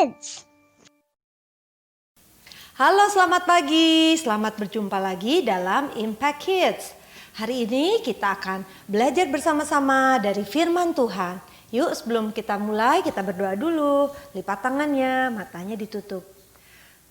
Kids. Halo, selamat pagi. Selamat berjumpa lagi dalam Impact Kids. Hari ini kita akan belajar bersama-sama dari firman Tuhan. Yuk, sebelum kita mulai, kita berdoa dulu. Lipat tangannya, matanya ditutup.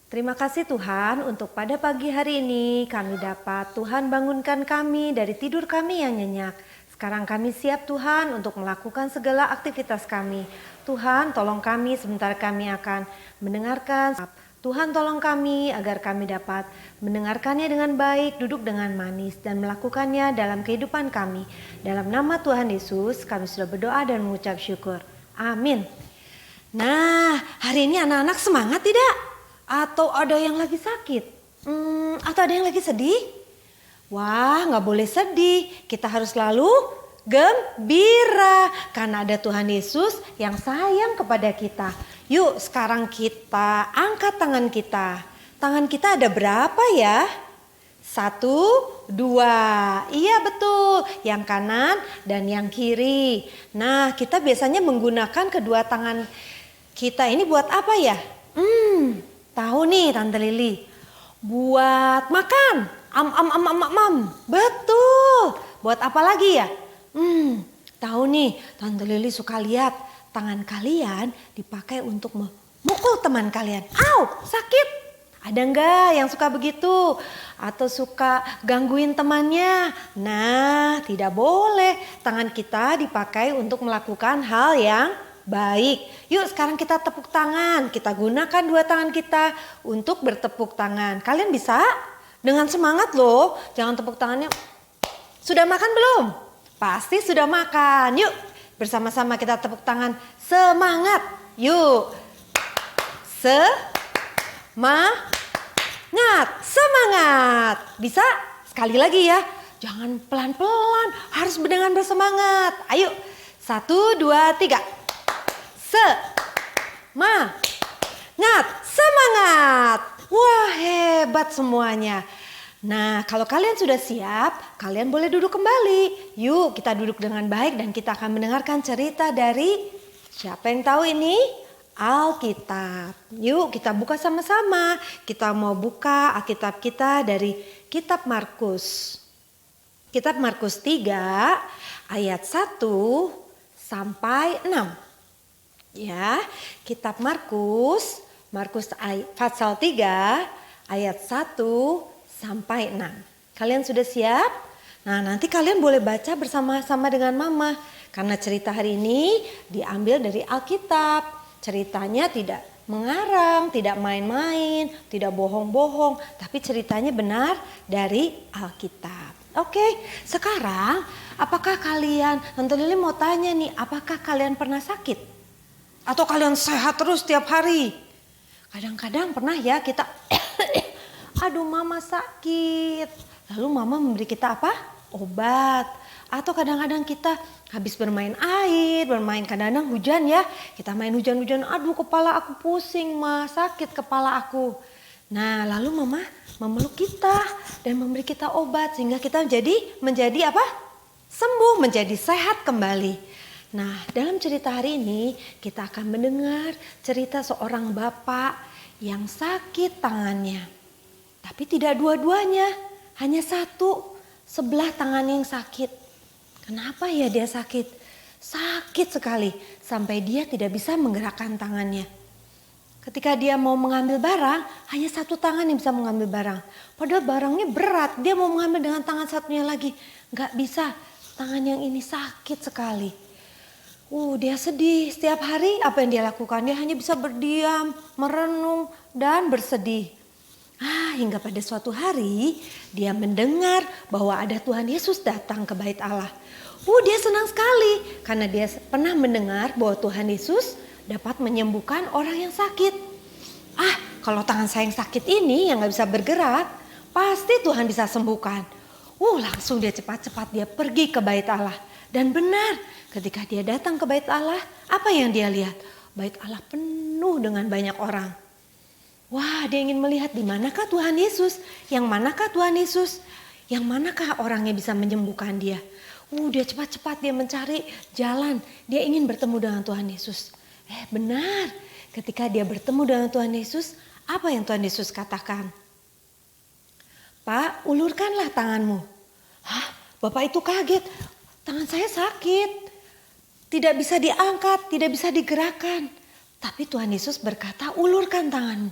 Terima kasih Tuhan untuk pada pagi hari ini kami dapat Tuhan bangunkan kami dari tidur kami yang nyenyak. Sekarang kami siap Tuhan untuk melakukan segala aktivitas kami. Tuhan tolong kami sebentar kami akan mendengarkan. Tuhan tolong kami agar kami dapat mendengarkannya dengan baik, duduk dengan manis dan melakukannya dalam kehidupan kami. Dalam nama Tuhan Yesus kami sudah berdoa dan mengucap syukur. Amin. Nah, hari ini anak-anak semangat tidak? Atau ada yang lagi sakit? Atau ada yang lagi sedih? Wah, gak boleh sedih. Kita harus selalu gembira karena ada Tuhan Yesus yang sayang kepada kita. Yuk sekarang kita angkat tangan kita. Tangan kita ada berapa ya? 1, 2. Iya betul. Yang kanan dan yang kiri. Nah, kita biasanya menggunakan kedua tangan kita ini buat apa ya? Tahu nih Tante Lili. Buat makan. Betul. Buat apa lagi ya? Tahu nih, Tante Lili suka lihat tangan kalian dipakai untuk memukul teman kalian. Au, sakit. Ada enggak yang suka begitu? Atau suka gangguin temannya? Nah, tidak boleh. Tangan kita dipakai untuk melakukan hal yang baik. Yuk sekarang kita tepuk tangan. Kita gunakan dua tangan kita untuk bertepuk tangan. Kalian bisa? Dengan semangat loh. Jangan tepuk tangannya. Sudah makan belum? Pasti sudah makan. Yuk bersama-sama kita tepuk tangan. Semangat. Yuk. Semangat. Bisa? Sekali lagi ya. Jangan pelan-pelan. Harus dengan bersemangat. Ayo. 1, 2, 3. Semangat. Wah, hebat semuanya. Nah, kalau kalian sudah siap, kalian boleh duduk kembali. Yuk, kita duduk dengan baik dan kita akan mendengarkan cerita dari siapa yang tahu ini? Alkitab. Yuk, kita buka sama-sama. Kita mau buka Alkitab kita dari Kitab Markus. Kitab Markus 3 ayat 1 sampai 6. Ya, Kitab Markus pasal 3 ayat 1 sampai 6. Kalian sudah siap? Nah, nanti kalian boleh baca bersama-sama dengan Mama. Karena cerita hari ini diambil dari Alkitab. Ceritanya tidak mengarang, tidak main-main, tidak bohong-bohong. Tapi ceritanya benar dari Alkitab. Oke, sekarang apakah kalian, Tante Lili mau tanya nih, apakah kalian pernah sakit? Atau kalian sehat terus tiap hari? Kadang-kadang pernah ya kita aduh mama sakit. Lalu mama memberi kita apa? Obat. Atau kadang-kadang kita habis bermain air, kadang-kadang hujan ya. Kita main hujan-hujan, aduh kepala aku pusing ma, sakit kepala aku. Nah lalu mama memeluk kita dan memberi kita obat sehingga kita menjadi apa? Sembuh, menjadi sehat kembali. Nah dalam cerita hari ini kita akan mendengar cerita seorang bapak yang sakit tangannya. Tapi tidak dua-duanya, hanya satu, sebelah tangan yang sakit. Kenapa ya dia sakit? Sakit sekali sampai dia tidak bisa menggerakkan tangannya. Ketika dia mau mengambil barang, hanya satu tangan yang bisa mengambil barang. Padahal barangnya berat, dia mau mengambil dengan tangan satunya lagi. Gak bisa, tangan yang ini sakit sekali. Dia sedih. Setiap hari apa yang dia lakukan? Dia hanya bisa berdiam, merenung, dan bersedih. Hingga pada suatu hari dia mendengar bahwa ada Tuhan Yesus datang ke bait Allah. Dia senang sekali karena dia pernah mendengar bahwa Tuhan Yesus dapat menyembuhkan orang yang sakit. Kalau tangan saya yang sakit ini yang gak bisa bergerak, pasti Tuhan bisa sembuhkan. Langsung dia cepat-cepat dia pergi ke bait Allah. Dan benar ketika dia datang ke bait Allah, apa yang dia lihat? Bait Allah penuh dengan banyak orang. Dia ingin melihat di manakah Tuhan Yesus? Yang manakah Tuhan Yesus? Yang manakah orang yang bisa menyembuhkan dia? Dia cepat-cepat dia mencari jalan. Dia ingin bertemu dengan Tuhan Yesus. Benar, ketika dia bertemu dengan Tuhan Yesus, apa yang Tuhan Yesus katakan? Pak, ulurkanlah tanganmu. Hah? Bapak itu kaget. Tangan saya sakit. Tidak bisa diangkat, tidak bisa digerakkan. Tapi Tuhan Yesus berkata, ulurkan tanganmu.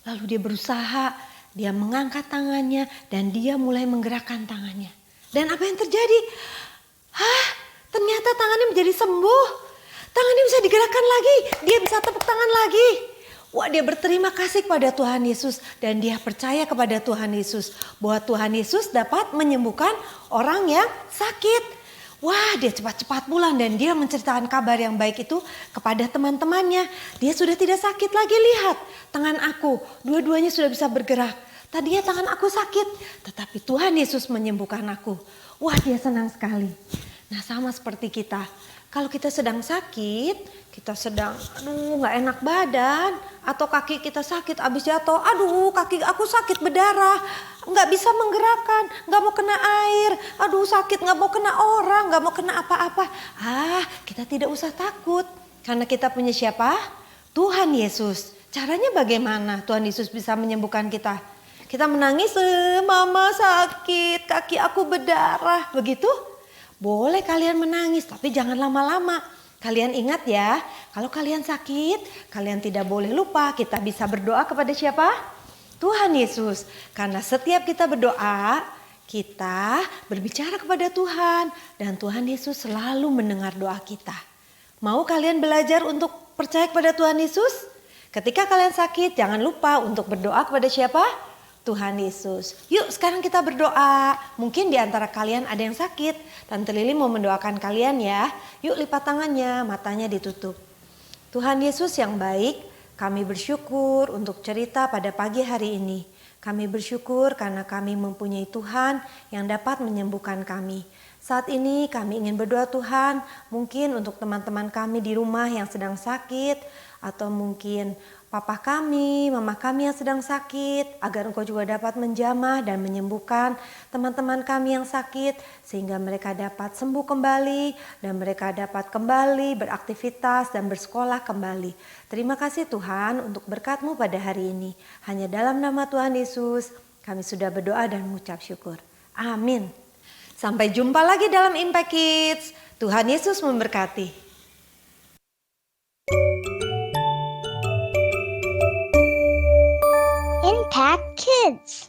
Lalu dia berusaha, dia mengangkat tangannya dan dia mulai menggerakkan tangannya. Dan apa yang terjadi? Hah? Ternyata tangannya menjadi sembuh. Tangannya bisa digerakkan lagi. Dia bisa tepuk tangan lagi. Wah, dia berterima kasih kepada Tuhan Yesus. Dan dia percaya kepada Tuhan Yesus. Bahwa Tuhan Yesus dapat menyembuhkan orang yang sakit. Wah, dia cepat-cepat pulang dan dia menceritakan kabar yang baik itu kepada teman-temannya. Dia sudah tidak sakit lagi, lihat tangan aku. Dua-duanya sudah bisa bergerak. Tadinya tangan aku sakit, tetapi Tuhan Yesus menyembuhkan aku. Wah, dia senang sekali. Nah, sama seperti kita. Kalau kita sedang sakit, kita sedang gak enak badan. Atau kaki kita sakit abis jatuh, aduh kaki aku sakit berdarah. Gak bisa menggerakkan, gak mau kena air. Aduh sakit gak mau kena orang, gak mau kena apa-apa. Kita tidak usah takut. Karena kita punya siapa? Tuhan Yesus. Caranya bagaimana Tuhan Yesus bisa menyembuhkan kita? Kita menangis, mama sakit, kaki aku berdarah, begitu? Boleh kalian menangis, tapi jangan lama-lama. Kalian ingat ya, kalau kalian sakit, kalian tidak boleh lupa kita bisa berdoa kepada siapa? Tuhan Yesus. Karena setiap kita berdoa, kita berbicara kepada Tuhan. Dan Tuhan Yesus selalu mendengar doa kita. Mau kalian belajar untuk percaya kepada Tuhan Yesus? Ketika kalian sakit, jangan lupa untuk berdoa kepada siapa? Tuhan Yesus. Yuk sekarang kita berdoa. Mungkin di antara kalian ada yang sakit. Tante Lili mau mendoakan kalian ya. Yuk lipat tangannya, matanya ditutup. Tuhan Yesus yang baik, kami bersyukur untuk cerita pada pagi hari ini. Kami bersyukur karena kami mempunyai Tuhan yang dapat menyembuhkan kami. Saat ini kami ingin berdoa Tuhan, mungkin untuk teman-teman kami di rumah yang sedang sakit, atau mungkin papa kami, mama kami yang sedang sakit, agar Engkau juga dapat menjamah dan menyembuhkan teman-teman kami yang sakit, sehingga mereka dapat sembuh kembali dan mereka dapat kembali beraktivitas dan bersekolah kembali. Terima kasih Tuhan untuk berkat-Mu pada hari ini. Hanya dalam nama Tuhan Yesus kami sudah berdoa dan mengucap syukur. Amin. Sampai jumpa lagi dalam Impact Kids. Tuhan Yesus memberkati. Impact Kids.